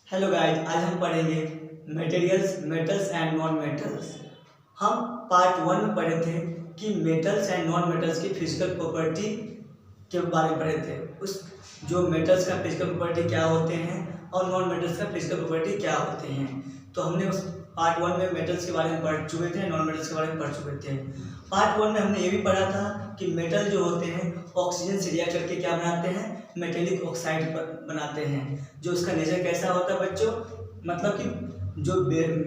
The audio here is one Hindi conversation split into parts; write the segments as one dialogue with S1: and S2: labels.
S1: हेलो गाइस, आज हम पढ़ेंगे materials, metals and non metals. हम पार्ट 1 में पढ़े थे कि मेटल्स एंड नॉन मेटल्स की फिजिकल प्रॉपर्टी के बारे में पढ़े थे। उस जो मेटल्स का फिजिकल प्रॉपर्टी क्या होते हैं और नॉन मेटल्स का फिजिकल प्रॉपर्टी क्या होते हैं। तो हमने उस पार्ट 1 में मेटल्स के बारे में पढ़ चुके थे, नॉन मेटल्स के बारे में पढ़ चुके थे। पार्ट 1 में हमने ये भी पढ़ा था कि मेटल जो होते हैं ऑक्सीजन से रिएक्ट करके क्या बनाते हैं, मेटेलिक ऑक्साइड बनाते हैं। जो उसका नेचर कैसा होता है बच्चों, मतलब कि जो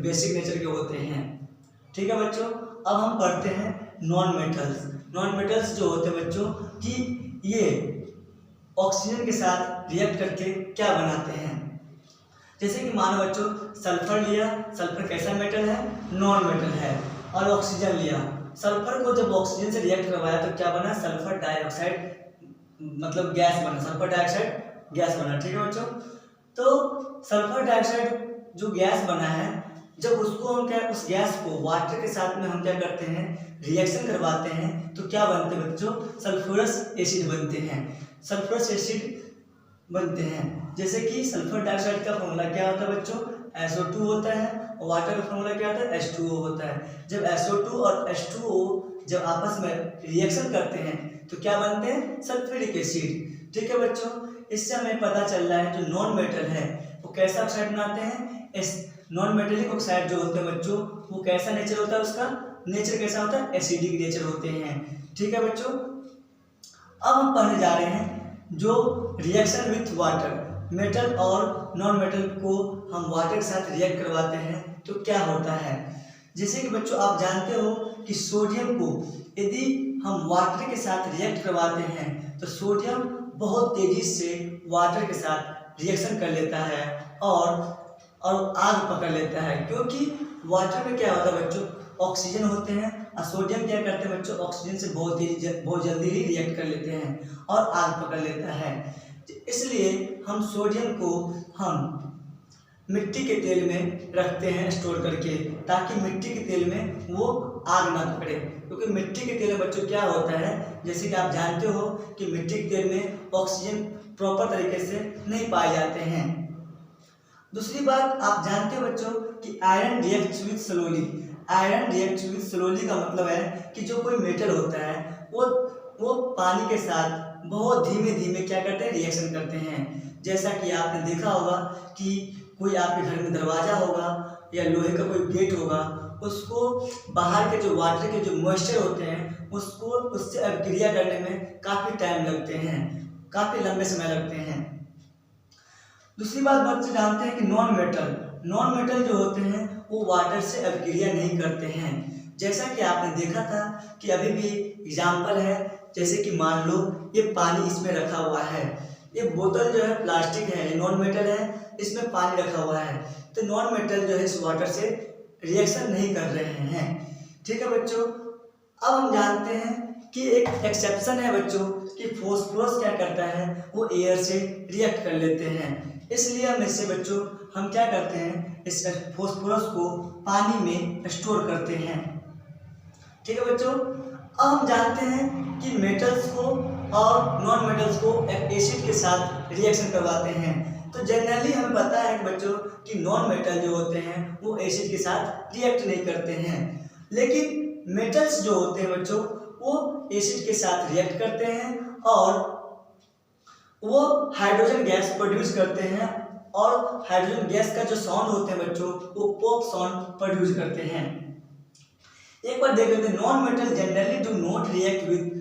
S1: बेसिक नेचर के होते हैं। ठीक है बच्चों, अब हम पढ़ते हैं नॉन मेटल्स। नॉन मेटल्स जो होते हैं बच्चों कि ये ऑक्सीजन के साथ रिएक्ट करके क्या बनाते हैं। जैसे कि मानो बच्चों सल्फर लिया, सल्फर कैसा मेटल है, नॉन मेटल है। और ऑक्सीजन लिया, सल्फर को जब ऑक्सीजन से रिएक्ट करवाया तो क्या बना, सल्फर डाइऑक्साइड मतलब गैस बना, सल्फर डाइऑक्साइड गैस बना। ठीक है बच्चों, तो सल्फर डाइऑक्साइड जो गैस बना है, जब उसको हम क्या, उस गैस को वाटर के साथ में हम क्या करते हैं, रिएक्शन करवाते हैं, तो क्या बनते हैं बच्चों, सल्फ्यूरस एसिड बनते हैं। सल्फ्यूरस एसिड बनते हैं। जैसे कि सल्फर डाइऑक्साइड का फॉर्मूला क्या होता है बच्चों, SO2 होता है, और वाटर का फॉर्मूला क्या होता है, H2O होता है। जब SO2 और H2O जब आपस में रिएक्शन करते हैं तो क्या बनते हैं, सल्फ्यूरिक एसिड। ठीक है बच्चों, इससे हमें पता चल रहा है जो नॉन मेटल है वो कैसा ऑक्साइड बनाते हैं, इस नॉन मेटेलिक ऑक्साइड जो होते हैं बच्चों, वो कैसा नेचर होता है, उसका नेचर कैसा होता है, एसिडिक नेचर होते हैं। ठीक है बच्चों, अब हम पढ़ने जा रहे हैं जो रिएक्शन विथ वाटर, मेटल और नॉन मेटल को हम वाटर के साथ रिएक्ट करवाते हैं तो क्या होता है। जैसे कि बच्चों आप जानते हो कि सोडियम को यदि हम वाटर के साथ रिएक्ट करवाते हैं तो सोडियम बहुत तेजी से वाटर के साथ रिएक्शन कर लेता है और आग पकड़ लेता है, क्योंकि वाटर में क्या होता है बच्चों, ऑक्सीजन होते हैं और सोडियम क्या करते हैं बच्चों, ऑक्सीजन से बहुत जल्दी ही रिएक्ट कर लेते हैं और आग पकड़ लेता है। इसलिए हम सोडियम को हम मिट्टी के तेल में रखते हैं स्टोर करके, ताकि मिट्टी के तेल में वो आग ना पकड़े। क्योंकि मिट्टी के तेल में बच्चों क्या होता है, जैसे कि आप जानते हो कि मिट्टी के तेल में ऑक्सीजन प्रॉपर तरीके से नहीं पाए जाते हैं। दूसरी बात आप जानते हो बच्चों कि iron reacts with slowly. Iron reacts with slowly का मतलब है कि जो कोई मेटल होता है वो पानी के साथ बहुत धीमे धीमे क्या करते हैं, रिएक्शन करते हैं। जैसा कि आपने देखा होगा कि कोई आपके घर में दरवाजा होगा या लोहे का कोई गेट होगा, उसको बाहर के जो वाटर के जो मॉइस्चर होते हैं उसको उससे अभिक्रिया करने में काफ़ी टाइम लगते हैं, काफ़ी लंबे समय लगते हैं। दूसरी बात बच्चे जानते हैं कि नॉन मेटल जो होते हैं वो वाटर से अभिक्रिया नहीं करते हैं। जैसा कि आपने देखा था कि अभी भी एग्जाम्पल है, जैसे कि मान लो ये पानी इसमें रखा हुआ है, ये बोतल जो है प्लास्टिक है, ये नॉन मेटल है, इसमें पानी रखा हुआ है, तो नॉन मेटल जो है इस वाटर से रिएक्शन नहीं कर रहे हैं। ठीक है बच्चों, अब हम जानते हैं कि एक एक्सेप्शन है बच्चों कि फॉस्फोरस क्या करता है, वो एयर से रिएक्ट कर लेते हैं। इसलिए हम इससे बच्चों हम क्या करते हैं, इस फॉस्फोरस को पानी में स्टोर करते हैं। ठीक है बच्चों, अब हम जानते हैं कि मेटल्स को और नॉन मेटल्स को एसिड के साथ रिएक्शन करवाते हैं। तो जनरली हमें पता है बच्चों कि नॉन मेटल जो होते हैं वो एसिड के साथ रिएक्ट नहीं करते हैं, लेकिन मेटल्स जो होते हैं बच्चों वो एसिड के साथ रिएक्ट करते हैं और वो हाइड्रोजन गैस प्रोड्यूस करते हैं, और हाइड्रोजन गैस का जो साउंड होते हैं बच्चों वो पॉप साउंड प्रोड्यूस करते हैं। एक बार देख लेते हैं, non metal generally do not react with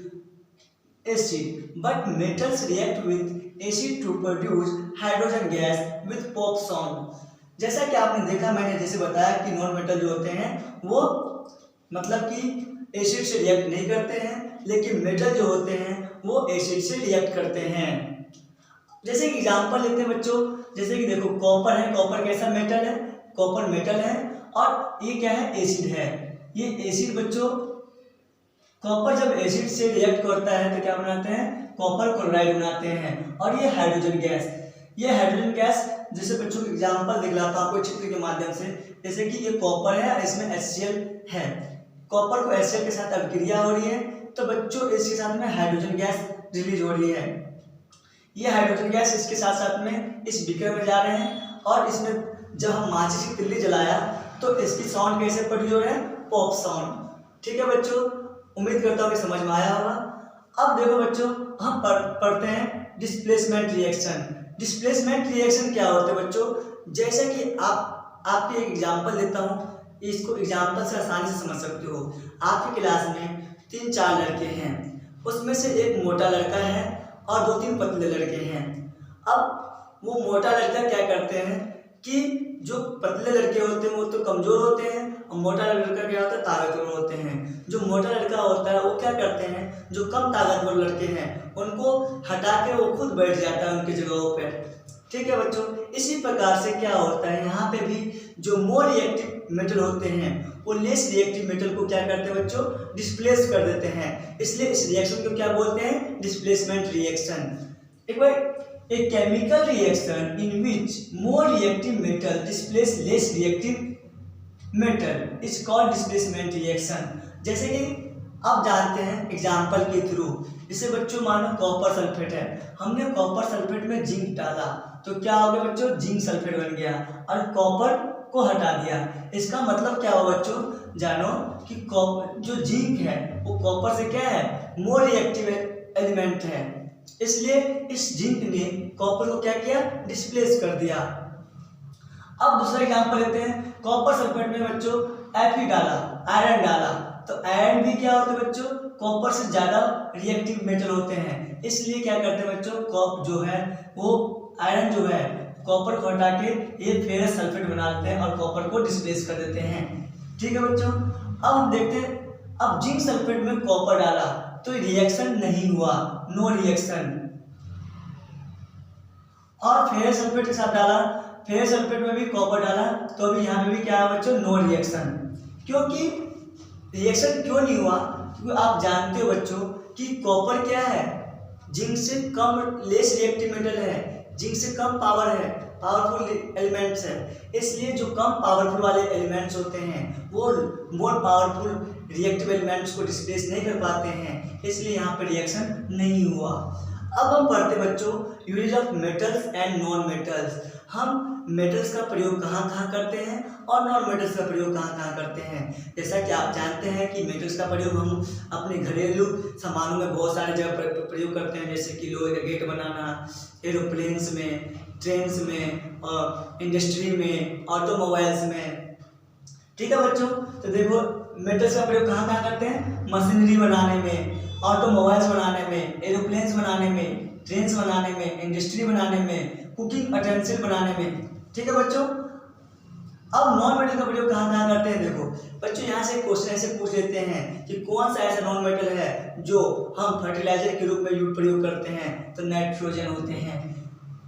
S1: acid but metals react with acid to produce hydrogen gas with pop sound. जैसा कि आपने देखा, मैंने जैसे बताया कि नॉन मेटल जो होते हैं वो मतलब कि एसिड से रिएक्ट नहीं करते हैं, लेकिन मेटल जो होते हैं वो एसिड से रिएक्ट करते हैं। जैसे कि एग्जांपल लेते हैं बच्चों, जैसे कि देखो कॉपर है, कॉपर कैसा मेटल है, कॉपर मेटल है, और ये क्या है, एसिड है। ये एसिड बच्चों, कॉपर जब एसिड से रिएक्ट करता है तो क्या बनाते हैं, कॉपर क्लोराइड बनाते हैं। और ये हाइड्रोजन गैस, जैसे बच्चों एग्जांपल दिखलाता हूं आपको चित्र के माध्यम से। जैसे कि ये कॉपर है और इसमें HCl है, कॉपर को HCl के साथ अभिक्रिया हो रही है, तो बच्चों इसके साथ में हाइड्रोजन गैस रिलीज हो रही है। ये हाइड्रोजन गैस इसके साथ साथ में इस बीकर में जा रहे हैं और इसमें जब हम माचिस की तिल्ली जलाया तो इसकी साउंड कैसे प्रोड्यूस हो रहा है, पॉप साउंड। ठीक है बच्चों, उम्मीद करता हूँ कि समझ में आया होगा। अब देखो बच्चों, हम पढ़ते हैं डिस्प्लेसमेंट रिएक्शन। डिस्प्लेसमेंट रिएक्शन क्या होता है बच्चों, जैसे कि आपके एक एग्जांपल देता हूँ, इसको एग्जांपल से आसानी से समझ सकते हो। आपकी क्लास में 3-4 लड़के हैं, उसमें से एक मोटा लड़का है और 2-3 पतले लड़के हैं। अब वो मोटा लड़का क्या करते हैं कि जो पतले लड़के होते हैं वो तो कमजोर होते हैं और मोटा लड़का क्या होता है, ताकतवर होते हैं। जो मोटा लड़का होता है वो क्या करते हैं, जो कम ताकतवर लड़के हैं उनको हटा के वो खुद बैठ जाता है उनकी जगहों पे। ठीक है बच्चों, इसी प्रकार से क्या होता है, यहाँ पे भी जो मोर रिएक्टिव मेटल होते हैं वो लेस रिएक्टिव मेटल को क्या करते हैं बच्चों, डिस्प्लेस कर देते हैं। इसलिए इस रिएक्शन को क्या बोलते हैं, डिस्प्लेसमेंट रिएक्शन। एक बार A chemical reaction in which more reactive metal displace less reactive metal is called displacement reaction। जैसे कि आप जानते हैं एग्जाम्पल के थ्रू, जैसे बच्चों मानो कॉपर सल्फेट है, हमने कॉपर सल्फेट में जिंक डाला तो क्या हो गया बच्चों, जिंक सल्फेट बन गया और कॉपर को हटा दिया। इसका मतलब क्या हुआ बच्चों, जानो कि जो जिंक है वो कॉपर से क्या है, मोर रिएक्टिव एलिमेंट है, इसलिए इस जिंक ने कॉपर को क्या किया, डिस्प्लेस कर दिया। अब दूसरा एग्जांपल लेते हैं, कॉपर सल्फेट में बच्चों Fe डाला, आयरन डाला, तो आयरन भी क्या होते हैं बच्चों, कॉपर से ज्यादा रिएक्टिव मेटल होते हैं। इसलिए क्या करते हैं बच्चों, कॉप जो है वो आयरन जो है कॉपर को हटा के ये फेरस सल्फेट बना देते हैं और कॉपर को डिस्प्लेस कर देते हैं। ठीक है बच्चों, अब हम देखते हैं, अब जिंक सल्फेट में कॉपर डाला तो रिएक्शन नहीं हुआ, नो रिएक्शन। और फेरस सल्फेट के साथ डाला, फेरस सल्फेट में भी कॉपर डाला तो अभी यहाँ पे भी क्या है बच्चों, नो रिएक्शन। क्योंकि रिएक्शन क्यों नहीं हुआ, क्योंकि आप जानते हो बच्चों कि कॉपर क्या है, जिंक से कम लेस रिएक्टिव मेटल है, जिंक से कम पावर है, पावरफुल एलिमेंट्स है। इसलिए जो कम पावरफुल वाले एलिमेंट्स होते हैं वो मोर पावरफुल रिएक्टिव एलिमेंट्स को डिस्प्लेस नहीं कर पाते हैं, इसलिए यहाँ पर रिएक्शन नहीं हुआ। अब हम पढ़ते बच्चों use of metals and non metals. हम मेटल्स का प्रयोग कहाँ कहाँ करते हैं और नॉन मेटल्स का प्रयोग कहाँ कहाँ करते हैं। जैसा कि आप जानते हैं कि मेटल्स का प्रयोग हम अपने घरेलू सामानों में बहुत सारी जगह प्रयोग करते हैं, जैसे कि लोहे का गेट बनाना, एरोप्लेन्स में, ट्रेन्स में और इंडस्ट्री में, ऑटोमोबाइल्स में। ठीक है बच्चों, तो देखो मेटल्स का प्रयोग कहाँ कहाँ करते हैं, मशीनरी बनाने में, ऑटोमोबाइल्स बनाने में, एरोप्लेन्स बनाने में, ट्रेन्स बनाने में, इंडस्ट्री बनाने में, कुकिंग यूटेंसिल बनाने में। ठीक है बच्चों, अब नॉन मेटल का प्रयोग कहाँ कहाँ करते हैं। देखो बच्चों, यहाँ से क्वेश्चन ऐसे पूछ लेते हैं कि कौन सा ऐसा नॉन मेटल है जो हम फर्टिलाइजर के रूप में प्रयोग करते हैं, तो नाइट्रोजन होते हैं।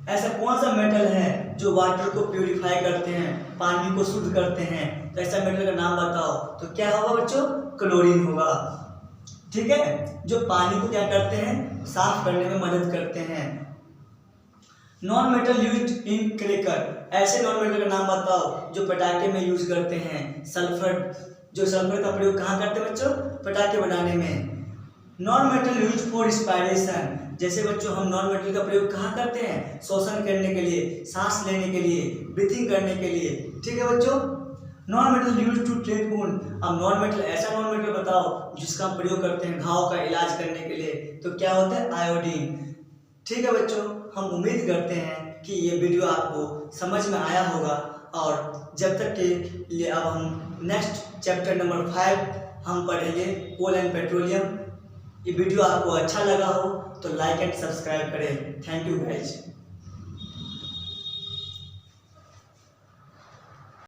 S1: ऐसा कौन सा मेटल है जो वाटर को प्यूरिफाई करते हैं, पानी को शुद्ध करते हैं, तो ऐसा मेटल का नाम बताओ, तो क्या होगा बच्चों, क्लोरीन होगा। ठीक है, जो पानी को क्या करते हैं, साफ करने में मदद करते हैं। Non metal used in cracker, ऐसे नॉन मेटल का नाम बताओ जो पटाखे में यूज करते हैं। सल्फर, जो सल्फर का प्रयोग कहाँ करते हैं बच्चों, पटाखे बनाने में। Non metal use for respiration, जैसे बच्चों हम नॉन मेटल का प्रयोग कहाँ करते हैं, श्वसन करने के लिए, सांस लेने के लिए, ब्रीथिंग करने के लिए। ठीक है बच्चों, non metal use to treat wound. अब नॉन मेटल, ऐसा नॉन मेटल बताओ जिसका हम प्रयोग करते हैं घाव का इलाज करने के लिए, तो क्या होता है, आयोडीन। ठीक है बच्चों, हम उम्मीद करते हैं कि ये वीडियो आपको समझ में आया होगा, और जब तक के लिए अब हम नेक्स्ट चैप्टर नंबर 5 हम पढ़ेंगे, कोल एंड पेट्रोलियम। ये वीडियो आपको अच्छा लगा हो तो लाइक एंड सब्सक्राइब करें। Thank you guys.